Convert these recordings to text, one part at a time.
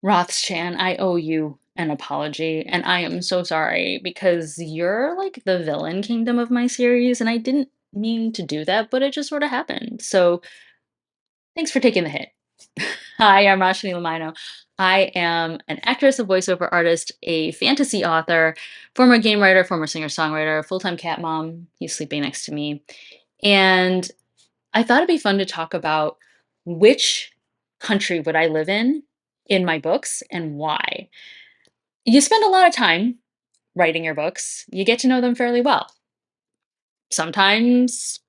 Rothschan, I owe you an apology, and I am so sorry because you're like the villain kingdom of my series, and I didn't mean to do that, but it just sort of happened. So thanks for taking the hit. Hi, I'm Roshni Lamino. I am an actress, a voiceover artist, a fantasy author, former game writer, former singer-songwriter, full-time cat mom. He's sleeping next to me. And I thought it'd be fun to talk about which country would I live in my books and why. You spend a lot of time writing your books. You get to know them fairly well. Sometimes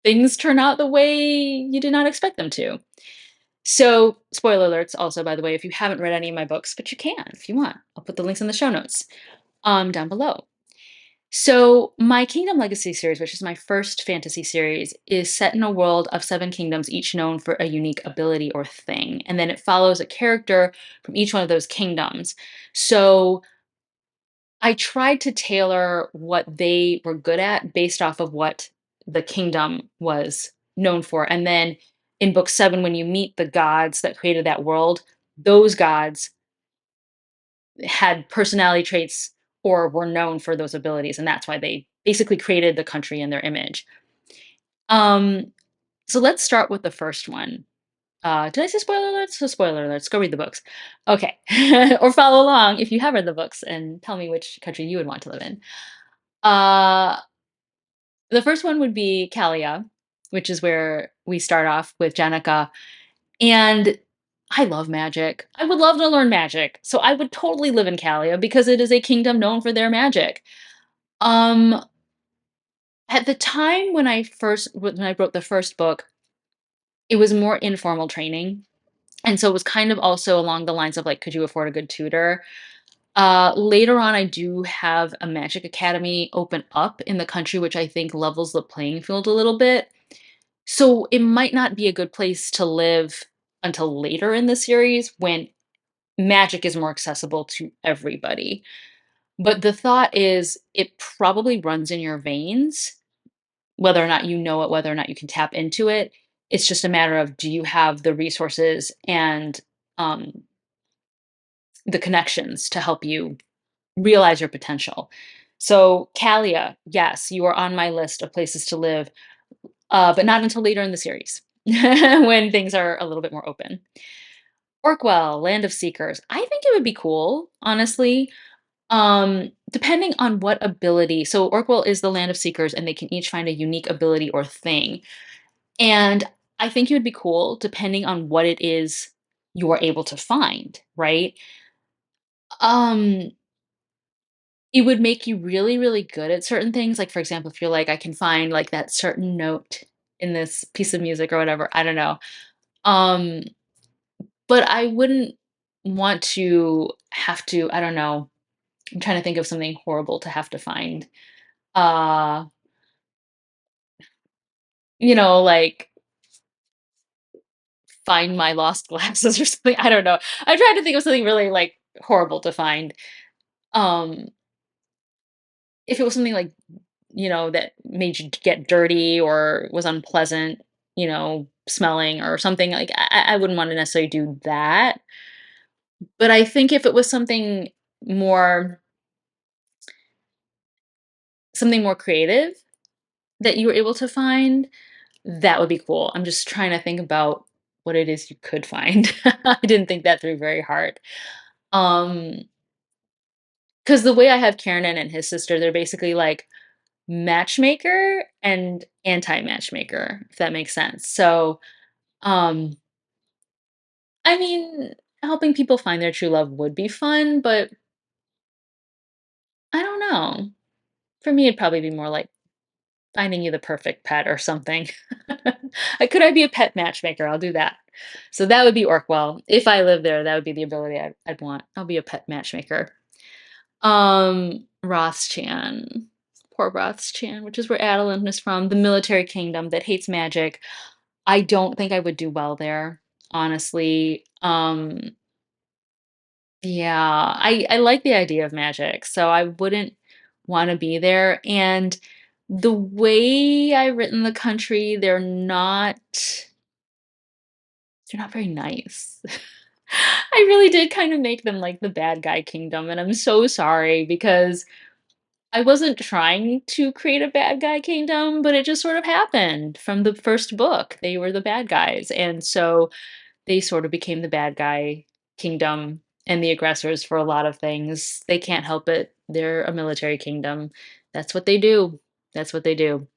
things turn out the way you did not expect them to. So, spoiler alerts also, by the way, if you haven't read any of my books, but you can if you want. I'll put the links in the show notes down below. So, my Kingdom Legacy series, which is my first fantasy series, is set in a world of seven kingdoms, each known for a unique ability or thing. And then it follows a character from each one of those kingdoms. So, I tried to tailor what they were good at based off of what the kingdom was known for. And then in book 7, when you meet the gods that created that world, those gods had personality traits or were known for those abilities, and that's why they basically created the country in their image. Um, so let's start with the first one. Did I say spoiler alerts? So spoiler alerts. Go read the books. Okay, or follow along if you have read the books and tell me which country you would want to live in. Uh, the first one would be Calia, which is where we start off with Jenica. And I love magic. I would love to learn magic. So I would totally live in Calia because it is a kingdom known for their magic. Um, at the time when I wrote the first book, it was more informal training. And so it was kind of also along the lines of like, could you afford a good tutor? Later on, I do have a magic academy open up in the country, which I think levels the playing field a little bit. So it might not be a good place to live until later in the series when magic is more accessible to everybody. But the thought is it probably runs in your veins, whether or not you know it, whether or not you can tap into it. It's just a matter of do you have the resources and um, the connections to help you realize your potential. So, Calia, yes, you are on my list of places to live, but not until later in the series when things are a little bit more open. Orkwell, Land of Seekers. I think it would be cool, honestly. Depending on what ability. So Orkwell is the Land of Seekers, and they can each find a unique ability or thing. And I think it would be cool depending on what it is you're able to find, right? Um, it would make you really, really good at certain things. Like, for example, if you're like, I can find like that certain note in this piece of music or whatever. I don't know. Um, but I wouldn't want to have to, I don't know. I'm trying to think of something horrible to have to find. Uh, like find my lost glasses or something. I don't know. I tried to think of something really like horrible to find. Um, if it was something like, that made you get dirty or was unpleasant, smelling or something like I wouldn't want to necessarily do that. But I think if it was more something more creative that you were able to find, that would be cool. I'm just trying to think about what it is you could find. I didn't think that through very hard. Um, because the way I have Kieran and his sister, they're basically like matchmaker and anti-matchmaker, if that makes sense. So, um, I mean, helping people find their true love would be fun, but I don't know. For me, it'd probably be more like finding you the perfect pet or something. Could I be a pet matchmaker? I'll do that. So that would be Orkwell. If I live there, that would be the ability I'd want. I'll be a pet matchmaker. Rothschan. Poor Rothschan, which is where Annlyn is from, the military kingdom that hates magic. I don't think I would do well there, honestly. Yeah, I like the idea of magic, so I wouldn't want to be there. And the way I've written the country, they're not very nice. I really did kind of make them like the bad guy kingdom, and I'm so sorry because I wasn't trying to create a bad guy kingdom, but it just sort of happened from the first book. They were the bad guys, and so they sort of became the bad guy kingdom and the aggressors for a lot of things. They can't help it. They're a military kingdom. That's what they do. That's what they do.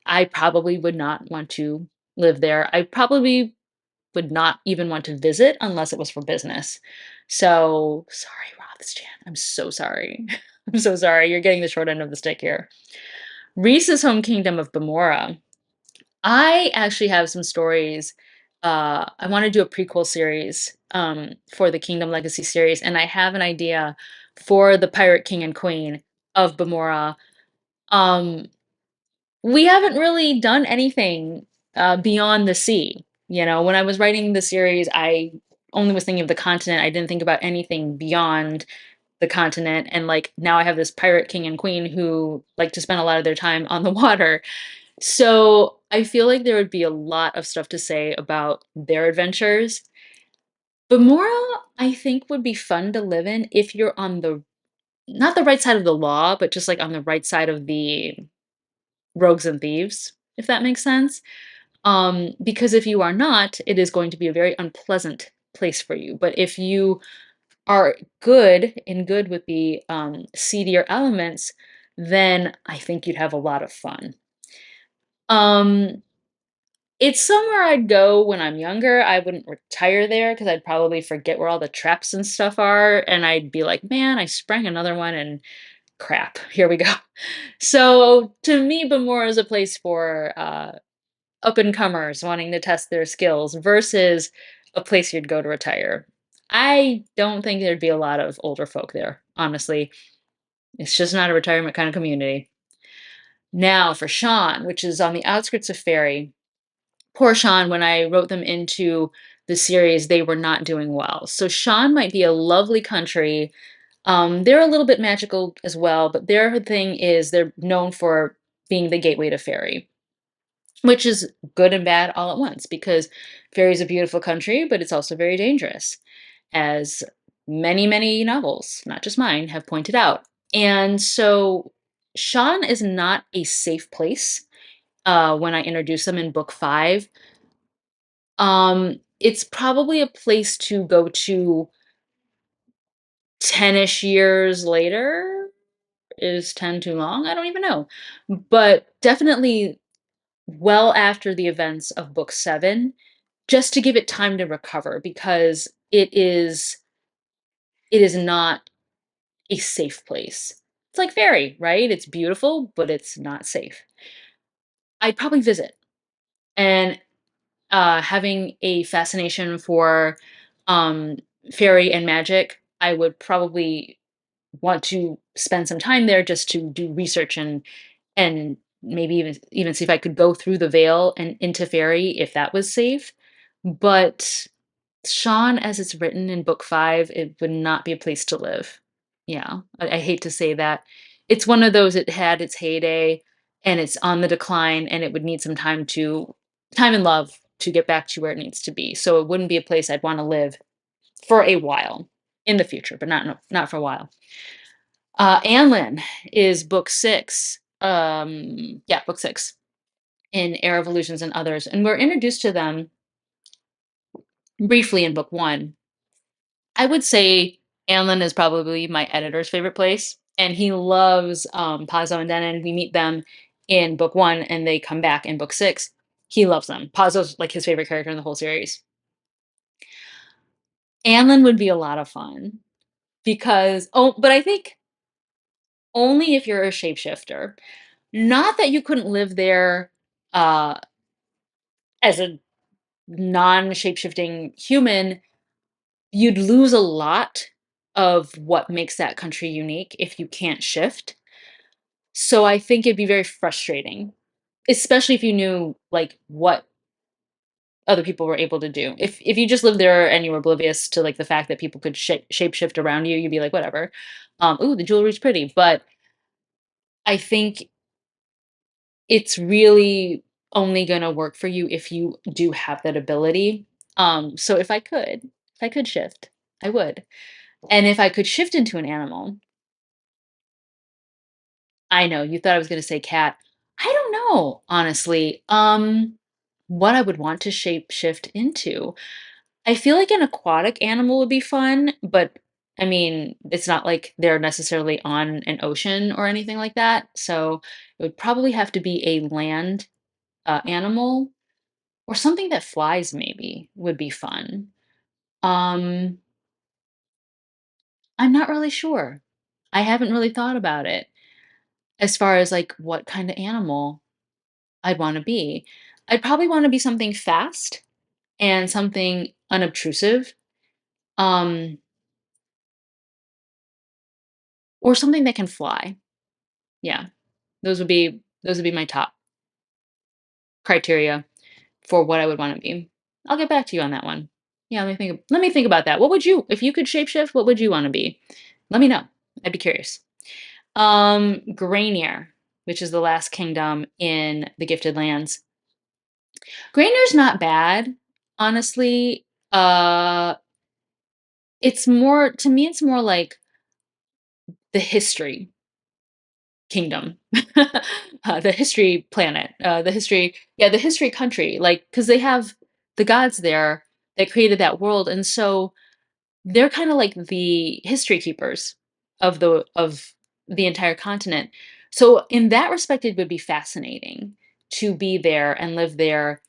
I probably would not want to live there. I probably would not even want to visit unless it was for business. So, sorry, Rothschan. I'm so sorry. I'm so sorry. You're getting the short end of the stick here. Reese's home kingdom of Bomora. I actually have some stories. I want to do a prequel series for the Kingdom Legacy series, and I have an idea for the Pirate King and Queen of Bomora. Um, we haven't really done anything beyond the sea. You know, when I was writing the series, I only was thinking of the continent. I didn't think about anything beyond the continent. And like now I have this pirate king and queen who like to spend a lot of their time on the water. So I feel like there would be a lot of stuff to say about their adventures. But Mora, I think, would be fun to live in if you're on the not the right side of the law, but just like on the right side of the rogues and thieves, if that makes sense. Because if you are not, it is going to be a very unpleasant place for you. But if you are good with the seedier elements, then I think you'd have a lot of fun. Um, it's somewhere I'd go when I'm younger. I wouldn't retire there because I'd probably forget where all the traps and stuff are, and I'd be like, "Man, I sprang another one, and crap, here we go." So to me, Bamora is a place for up and comers wanting to test their skills versus a place you'd go to retire. I don't think there'd be a lot of older folk there, honestly. It's just not a retirement kind of community. Now for Shonn, which is on the outskirts of Fairy. Poor Shonn, when I wrote them into the series, they were not doing well. So Shonn might be a lovely country. They're a little bit magical as well, but their thing is they're known for being the gateway to Fairy, which is good and bad all at once because Fairy is a beautiful country, but it's also very dangerous, as many, many novels, not just mine, have pointed out. And so Shonn is not a safe place when I introduce them in book five. It's probably a place to go to 10-ish years later. Is 10 too long? I don't even know. But definitely well after the events of book seven, just to give it time to recover because it is not a safe place. It's like Fairy, right? It's beautiful, but it's not safe. I'd probably visit. And having a fascination for um, fairy and magic, I would probably want to spend some time there just to do research and maybe even see if I could go through the veil and into fairy if that was safe. But Shonn, as it's written in book five, it would not be a place to live. Yeah, I hate to say that. It's one of those, it had its heyday and it's on the decline, and it would need some time and love to get back to where it needs to be. So it wouldn't be a place I'd want to live for a while in the future, but not for a while. Annlyn is book six. Yeah, book six in Heir of Illusions and Others. And we're introduced to them briefly in book one. I would say Annlyn is probably my editor's favorite place, and he loves Pazzo and Denon. We meet them in book one, and they come back in book six. He loves them. Pazzo's like his favorite character in the whole series. Annlyn would be a lot of fun because but I think only if you're a shapeshifter. Not that you couldn't live there uh, as a non-shapeshifting human. You'd lose a lot of what makes that country unique if you can't shift. So I think it'd be very frustrating, especially if you knew like what other people were able to do. If you just lived there and you were oblivious to like the fact that people could shapeshift around you, you'd be like whatever. Ooh, the jewelry's pretty, but I think it's really only gonna work for you if you do have that ability. So if I could shift, I would. And if I could shift into an animal, I know you thought I was going to say cat. I don't know, honestly. What I would want to shape shift into. I feel like an aquatic animal would be fun, but I mean, it's not like they're necessarily on an ocean or anything like that. So it would probably have to be a land animal or something that flies, maybe would be fun. Um, I'm not really sure. I haven't really thought about it as far as like what kind of animal I'd want to be. I'd probably want to be something fast and something unobtrusive. Um, or something that can fly. Yeah. Those would be my top criteria for what I would wanna be. I'll get back to you on that one. Yeah, let me think about that. What would you if you could shapeshift, what would you wanna be? Let me know. I'd be curious. Graenir, which is the last kingdom in the Gifted Lands. Graenir's not bad, honestly. It's more to me, it's more like the history kingdom, the history planet, the history country, like because they have the gods there that created that world, and so they're kind of like the history keepers of the entire continent. So in that respect, it would be fascinating to be there and live there,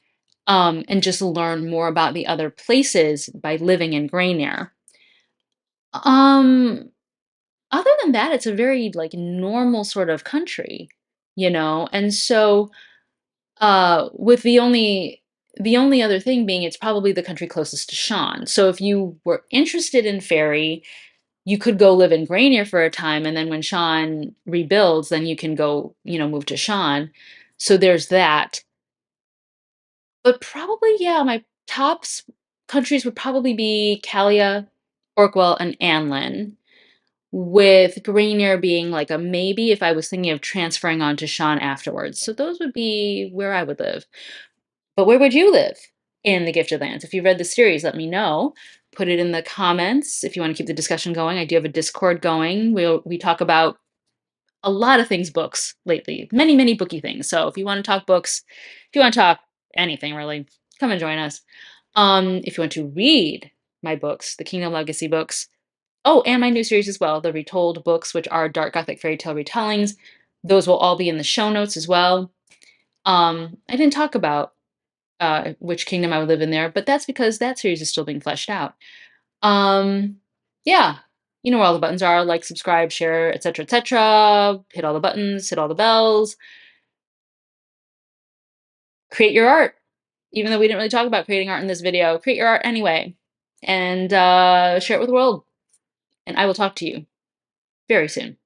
and just learn more about the other places by living in Graynir. Um, Other than that, it's a very, like, normal sort of country, and so, with the only other thing being it's probably the country closest to Shonn. So if you were interested in fairy, you could go live in Graenir for a time, and then when Shonn rebuilds, then you can go, move to Shonn. So there's that. But probably, yeah, my countries would probably be Calia, Orchell, and Annlyn, with Graenir being like a maybe if I was thinking of transferring on to Shonn afterwards. So those would be where I would live. But where would you live in the Gifted Lands? If you read the series, let me know. Put it in the comments if you want to keep the discussion going. I do have a Discord going. We talk about a lot of things books lately. Many, many booky things. So if you want to talk books, if you want to talk anything really, come and join us. If you want to read my books, the Kingdom Legacy books, oh, and my new series as well, the Retold books, which are dark gothic fairy tale retellings. Those will all be in the show notes as well. I didn't talk about which kingdom I would live in there, but that's because that series is still being fleshed out. Um, yeah, you know where all the buttons are: like, subscribe, share, etc., etc. Hit all the buttons, hit all the bells, create your art. Even though we didn't really talk about creating art in this video, create your art anyway, and share it with the world. And I will talk to you very soon.